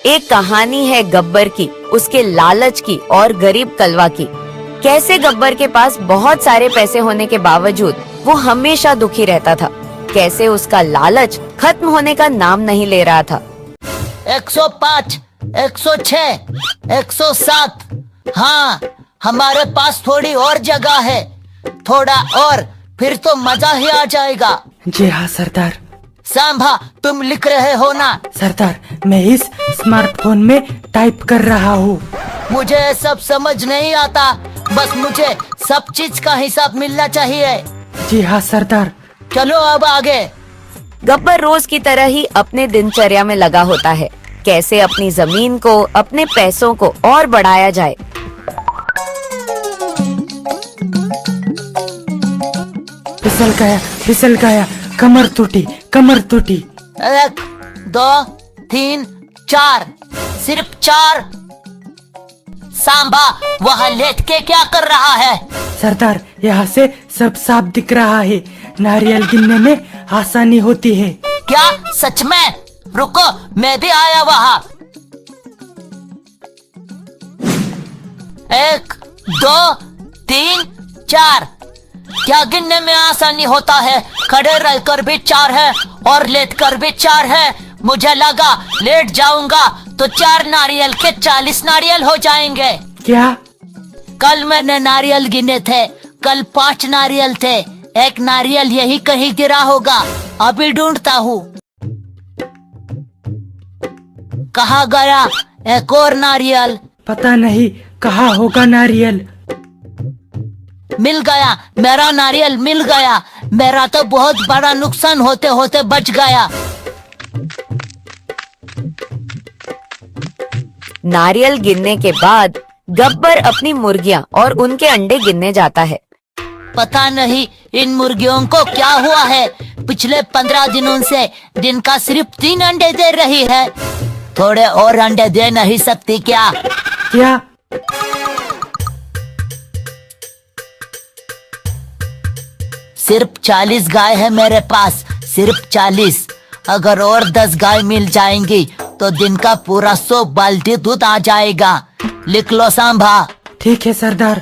एक कहानी है गब्बर की, उसके लालच की और गरीब कलवा की। कैसे गब्बर के पास बहुत सारे पैसे होने के बावजूद वो हमेशा दुखी रहता था। कैसे उसका लालच खत्म होने का नाम नहीं ले रहा था। 105, 106, 107। हाँ, हमारे पास थोड़ी और जगह है, थोड़ा और फिर तो मजा ही आ जाएगा। जी हाँ सरदार। सांभा, तुम लिख रहे हो ना? सरदार, मैं इस स्मार्टफोन में टाइप कर रहा हूँ। मुझे सब समझ नहीं आता, बस मुझे सब चीज का हिसाब मिलना चाहिए। जी हाँ सरदार। चलो अब आगे। गब्बर रोज की तरह ही अपने दिनचर्या में लगा होता है। कैसे अपनी जमीन को, अपने पैसों को और बढ़ाया जाए। फिसल गया, कमर टूटी। 1, 2, 3, 4, सिर्फ 4। सांबा, वहाँ लेट के क्या कर रहा है? सरदार, यहाँ से सब साफ दिख रहा है। नारियल गिनने में आसानी होती है। क्या सच में? रुको, मैं भी आया वहाँ। 1, 2, 3, 4। क्या गिनने में आसानी होता है? खड़े रहकर भी 4 है और लेट कर भी 4 है। मुझे लगा लेट जाऊंगा तो 4 नारियल के 40 नारियल हो जाएंगे। क्या? कल मैंने नारियल गिने थे, कल 5 नारियल थे। एक नारियल यही कहीं गिरा होगा, अभी ढूंढता हूँ। कहाँ गया एक और नारियल? पता नहीं कहाँ होगा नारियल। मिल गया, मेरा नारियल मिल गया। मेरा तो बहुत बड़ा नुकसान होते होते बच गया। नारियल गिनने के बाद गब्बर अपनी मुर्गियां और उनके अंडे गिनने जाता है। पता नहीं इन मुर्गियों को क्या हुआ है, पिछले 15 दिनों से दिन का सिर्फ 3 अंडे दे रही है। थोड़े और अंडे दे नहीं सकती क्या? क्या? सिर्फ 40 गाय है मेरे पास, सिर्फ 40। अगर और 10 गाय मिल जाएंगी तो दिन का पूरा 100 बाल्टी दूध आ जाएगा। लिख लो सांभा। ठीक है सरदार।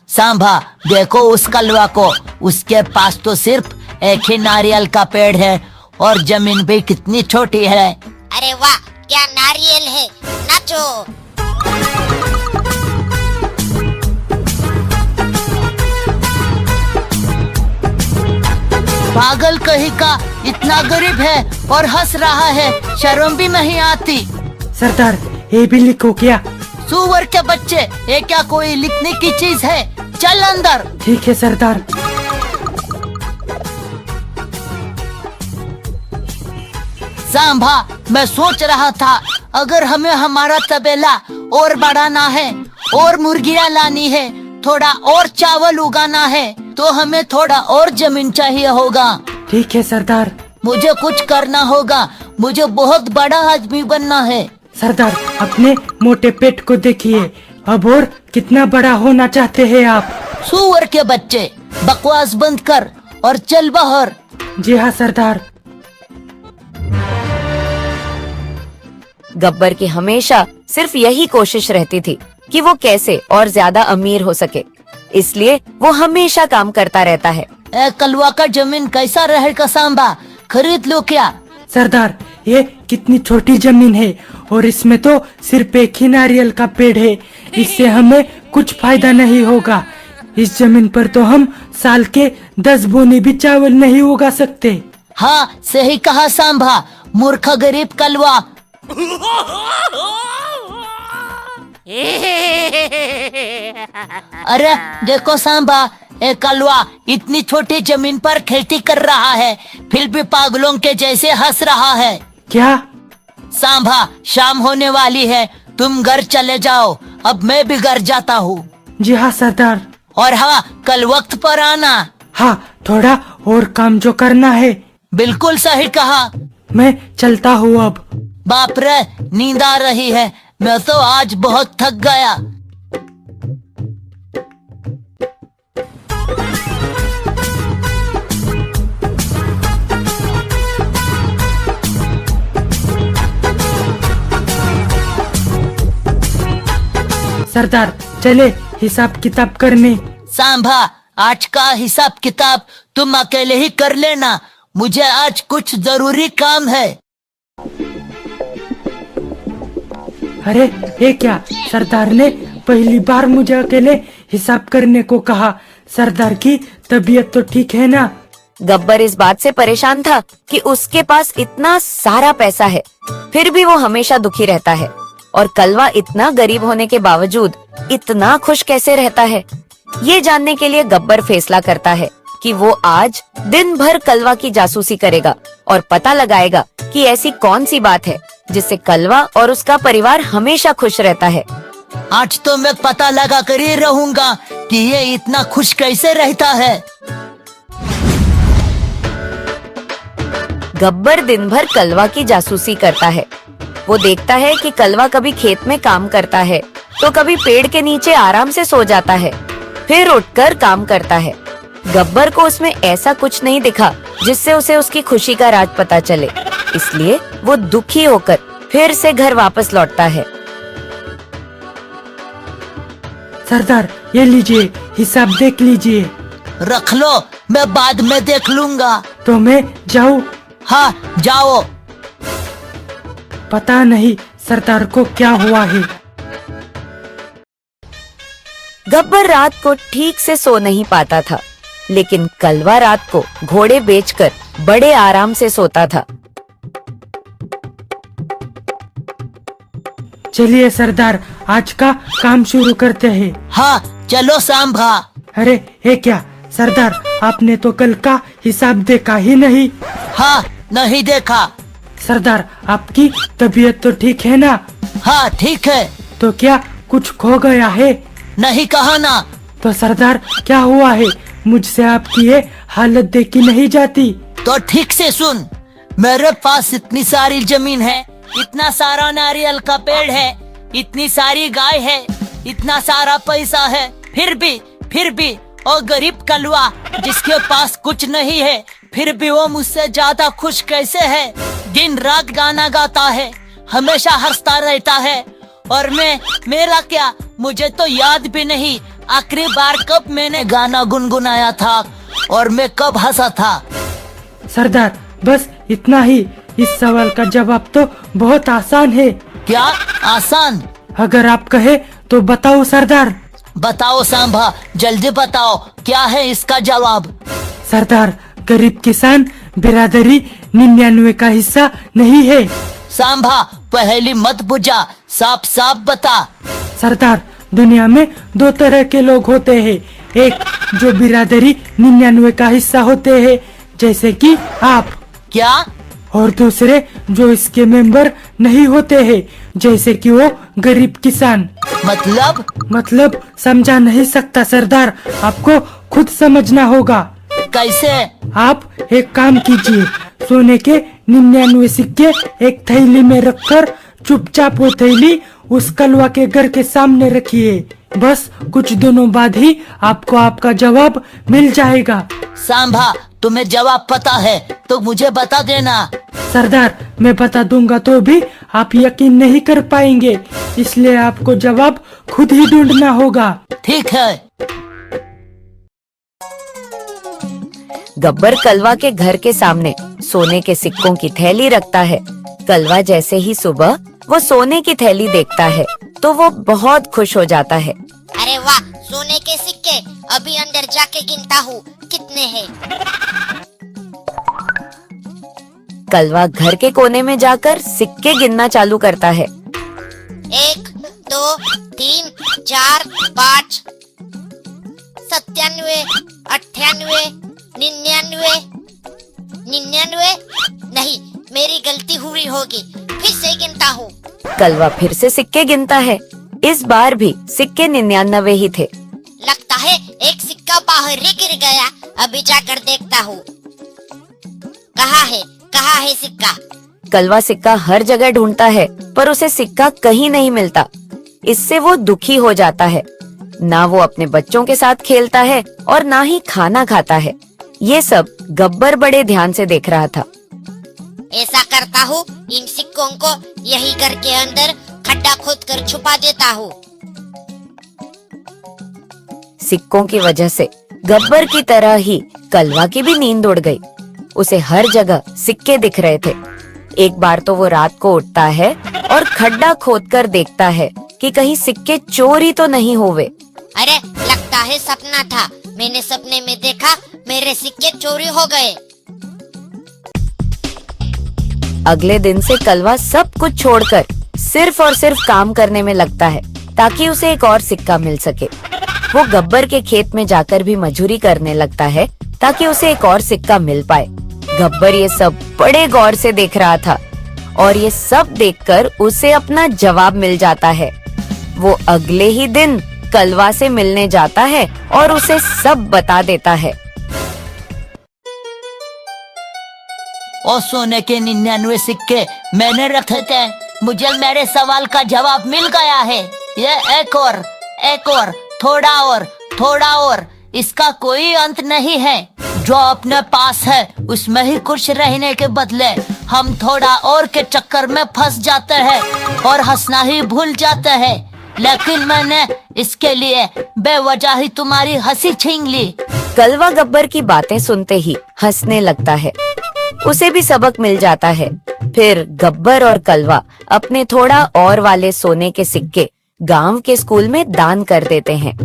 सांभा, देखो उस कलवा को, उसके पास तो सिर्फ एक ही नारियल का पेड़ है और जमीन भी कितनी छोटी है। अरे वाह, क्या नारियल है, नाचो। पागल कहीं का, इतना गरीब है और हंस रहा है, शर्म भी नहीं आती। सरदार, ये भी लिखो क्या? सुअर के बच्चे, ये क्या कोई लिखने की चीज है? चल अंदर। ठीक है सरदार। सांभा, मैं सोच रहा था अगर हमें हमारा तबेला और बढ़ाना है और मुर्गियां लानी है, थोड़ा और चावल उगाना है तो हमें थोड़ा और जमीन चाहिए होगा। ठीक है सरदार। मुझे कुछ करना होगा, मुझे बहुत बड़ा आदमी बनना है। सरदार, अपने मोटे पेट को देखिए, अब और कितना बड़ा होना चाहते हैं आप? सुअर के बच्चे, बकवास बंद कर और चल बाहर। जी हाँ सरदार। गब्बर की हमेशा सिर्फ यही कोशिश रहती थी कि वो कैसे और ज्यादा अमीर हो सके, इसलिए वो हमेशा काम करता रहता है। कलवा का जमीन कैसा रहेगा सांबा, खरीद लो क्या? सरदार, ये कितनी छोटी जमीन है और इसमें तो सिर्फ एक ही नारियल का पेड़ है, इससे हमें कुछ फायदा नहीं होगा। इस जमीन पर तो हम साल के 10 बोनी भी चावल नहीं उगा सकते। हाँ, सही कहा सांभा, मूर्ख गरीब कलवा। अरे देखो सांबा, एक कलवा इतनी छोटी जमीन पर खेती कर रहा है, फिर भी पागलों के जैसे हंस रहा है। क्या? सांभा, शाम होने वाली है, तुम घर चले जाओ, अब मैं भी घर जाता हूँ। जी हाँ सरदार। और हाँ, कल वक्त पर आना। हाँ, थोड़ा और काम जो करना है। बिल्कुल सही कहा। मैं चलता हूँ अब। बाप रे, नींद आ रही है, मैं तो आज बहुत थक गया। सरदार चले हिसाब किताब करने। सांभा, आज का हिसाब किताब तुम अकेले ही कर लेना, मुझे आज कुछ जरूरी काम है। अरे ये क्या, सरदार ने पहली बार मुझे अकेले हिसाब करने को कहा। सरदार की तबीयत तो ठीक है ना? गब्बर इस बात से परेशान था कि उसके पास इतना सारा पैसा है, फिर भी वो हमेशा दुखी रहता है, और कलवा इतना गरीब होने के बावजूद इतना खुश कैसे रहता है। ये जानने के लिए गब्बर फैसला करता है कि वो आज दिन भर कलवा की जासूसी करेगा और पता लगाएगा कि ऐसी कौन सी बात है जिससे कलवा और उसका परिवार हमेशा खुश रहता है। आज तो मैं पता लगा कर ही रहूंगा कि ये इतना खुश कैसे रहता है। गब्बर दिन भर कलवा की जासूसी करता है। वो देखता है कि कलवा कभी खेत में काम करता है तो कभी पेड़ के नीचे आराम से सो जाता है, फिर उठकर काम करता है। गब्बर को उसमें ऐसा कुछ नहीं दिखा जिससे उसे उसकी खुशी का राज पता चले, इसलिए वो दुखी होकर फिर से घर वापस लौटता है। सरदार ये लीजिए, हिसाब देख लीजिए। रख लो, मैं बाद में देख लूंगा। तो मैं जाऊँ? हाँ जाओ। पता नहीं सरदार को क्या हुआ है। गब्बर रात को ठीक से सो नहीं पाता था, लेकिन कलवा रात को घोड़े बेचकर बड़े आराम से सोता था। चलिए सरदार, आज का काम शुरू करते हैं। हाँ चलो सांभा। अरे ये क्या सरदार, आपने तो कल का हिसाब देखा ही नहीं। हाँ नहीं देखा। सरदार आपकी तबीयत तो ठीक है ना? हाँ ठीक है। तो क्या कुछ खो गया है? नहीं कहा ना। तो सरदार क्या हुआ है? मुझसे आपकी ये हालत देखी नहीं जाती। तो ठीक से सुन, मेरे पास इतनी सारी जमीन है, इतना सारा नारियल का पेड़ है, इतनी सारी गाय है, इतना सारा पैसा है, फिर भी वो गरीब कलवा जिसके पास कुछ नहीं है, फिर भी वो मुझसे ज्यादा खुश कैसे है? दिन रात गाना गाता है, हमेशा हंसता रहता है, और मेरा क्या, मुझे तो याद भी नहीं आखिरी बार कब मैंने गाना गुनगुनाया था और मैं कब हंसा था। सरदार बस इतना ही। इस सवाल का जवाब तो बहुत आसान है। क्या आसान? अगर आप कहे तो बताओ सरदार। बताओ सांभा, जल्दी बताओ, क्या है इसका जवाब? सरदार गरीब किसान बिरादरी 99 का हिस्सा नहीं है। सांभा पहली मत बुझा, साफ साफ बता। सरदार दुनिया में दो तरह के लोग होते हैं, एक जो बिरादरी 99 का हिस्सा होते हैं जैसे कि आप। क्या? और दूसरे जो इसके मेंबर नहीं होते हैं जैसे कि वो गरीब किसान। मतलब समझा नहीं सकता सरदार, आपको खुद समझना होगा। कैसे? आप एक काम कीजिए, सोने के 99 सिक्के एक थैली में रखकर चुपचाप वो थैली उस कलवा के घर के सामने रखिए। बस कुछ दिनों बाद ही आपको आपका जवाब मिल जाएगा। सांभा तुम्हें जवाब पता है तो मुझे बता देना। सरदार मैं बता दूंगा तो भी आप यकीन नहीं कर पाएंगे, इसलिए आपको जवाब खुद ही ढूंढना होगा। ठीक है। गब्बर कलवा के घर के सामने सोने के सिक्कों की थैली रखता है। कलवा जैसे ही सुबह वो सोने की थैली देखता है तो वो बहुत खुश हो जाता है। अरे वाह, सोने के सिक्के, अभी अंदर जाके गिनता हूँ कितने हैं। कलवा घर के कोने में जाकर सिक्के गिनना चालू करता है। 1 2 3 4 5 97 98 99 99 नहीं, मेरी गलती हुई होगी, फिर से गिनता हूँ। कलवा फिर से सिक्के गिनता है। इस बार भी सिक्के 99 ही थे। लगता है एक सिक्का बाहर ही गिर गया, अभी जाकर देखता हूँ। कहाँ है सिक्का? कलवा सिक्का हर जगह ढूंढता है पर उसे सिक्का कहीं नहीं मिलता। इससे वो दुखी हो जाता है। ना वो अपने बच्चों के साथ खेलता है और ना ही खाना खाता है। ये सब गब्बर बड़े ध्यान से देख रहा था। ऐसा करता हूँ, इन सिक्कों को यही घर के अंदर खड्डा खोद कर छुपा देता हूँ। सिक्कों की वजह से गब्बर की तरह ही कलवा की भी नींद उड़ गई। उसे हर जगह सिक्के दिख रहे थे। एक बार तो वो रात को उठता है और खड्डा खोदकर देखता है कि कहीं सिक्के चोरी तो नहीं होवे। अरे लगता है सपना था। मैंने सपने में देखा मेरे सिक्के चोरी हो गए। अगले दिन से कलवा सब कुछ छोड़कर सिर्फ और सिर्फ काम करने में लगता है ताकि उसे एक और सिक्का मिल सके। वो गब्बर के खेत में जाकर भी मजूरी करने लगता है ताकि उसे एक और सिक्का मिल पाए। गब्बर ये सब बड़े गौर से देख रहा था और ये सब देखकर उसे अपना जवाब मिल जाता है। वो अगले ही दिन कलवा से मिलने जाता है और उसे सब बता देता है। और सोने के 99 सिक्के मैंने रखे थे। मुझे मेरे सवाल का जवाब मिल गया है। ये एक और, थोड़ा और, इसका कोई अंत नहीं है। जो अपने पास है उसमें ही खुश रहने के बदले हम थोड़ा और के चक्कर में फंस जाते हैं और हंसना ही भूल जाते हैं। लेकिन मैंने इसके लिए बेवजह ही तुम्हारी हंसी छीन ली। कलवा गब्बर की बातें सुनते ही हंसने लगता है। उसे भी सबक मिल जाता है। फिर गब्बर और कलवा अपने थोड़ा और वाले सोने के सिक्के गांव के स्कूल में दान कर देते हैं।